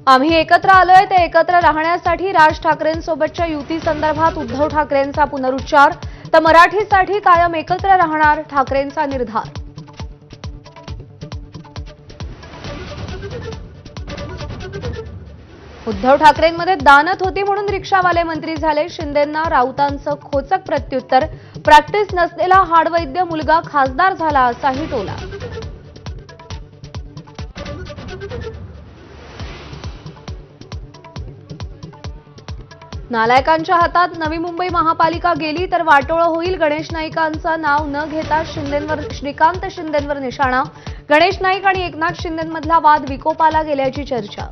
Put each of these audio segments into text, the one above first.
आम्ही एकत्र आलोय ते एकत्र राहण्यासाठी राज ठाकरेंसोबतच्या युती संदर्भात उद्धव ठाकरेंचा पुनरुच्चार तर मराठीसाठी कायम एकत्र राहणार ठाकरेंचा निर्धार। उद्धव ठाकरेंमध्ये दानत होती म्हणून रिक्षावाले मंत्री झाले। शिंदेंना राऊतांचं खोचक प्रत्युत्तर। प्रॅक्टिस नसलेला हाडवैद्य मुलगा खासदार झाला असाही टोला। नालायकांच्या हातात नवी मुंबई महापालिका गेली तर वाटोळं होईल। गणेश नाईकांचं नाव न घेता श्रीकांत शिंदेंवर निशाणा। गणेश नाईक आणि एकनाथ शिंदेंमधला वाद विकोपाला गेल्याची चर्चा।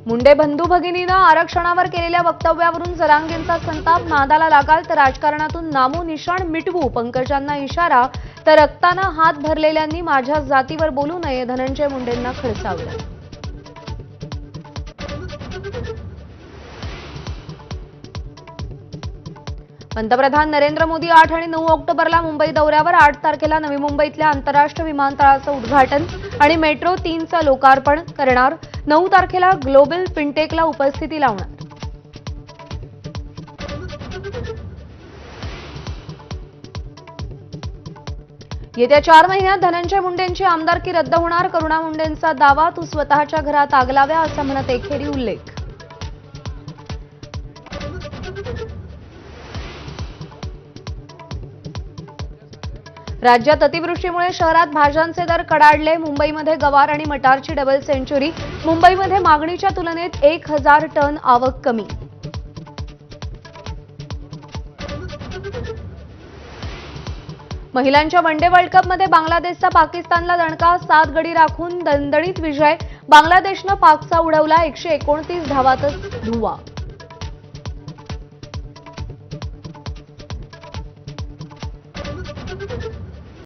मुंडे बंधू भगिनीनं आरक्षणावर केलेल्या वक्तव्यावरून जरांगेंचा संताप। नादाला लागाल तर राजकारणातून नामोनिशाण मिटवू पंकजांना इशारा तर रक्तानं हात भरलेल्यांनी माझ्या जातीवर बोलू नये धनंजय मुंडेंना खडसावलं। पंतप्रधान नरेंद्र मोदी 8 आणि 9 ऑक्टोबरला मुंबई दौऱ्यावर। 8 तारखेला नवी मुंबईतल्या आंतरराष्ट्रीय विमानतळाचं उद्घाटन आणि मेट्रो 3चं लोकार्पण करणार। 9 तारखेला ग्लोबल फिनटेकला उपस्थिती लावणार। येत्या 4 महिन्यात धनंजय मुंडेंची आमदारकी रद्द होणार। करुणा मुंडेंचा दावा तू स्वतःच्या घरात आग लाव्या असं म्हणत एकेरी उल्लेख। राज्यात अतिवृष्टीमुळे शहरात भाज्यांचे दर कडाडले। मुंबईमध्ये गवार आणि मटारची डबल सेंचुरी। मुंबईमध्ये मागणीच्या तुलनेत 1000 टन आवक कमी। महिलांच्या वनडे वर्ल्ड कपमध्ये बांगलादेशचा पाकिस्तानला दणका। 7 गडी राखून दणदणीत विजय। बांगलादेशनं पाकचा उडवला 129 धावातच धुव्वा।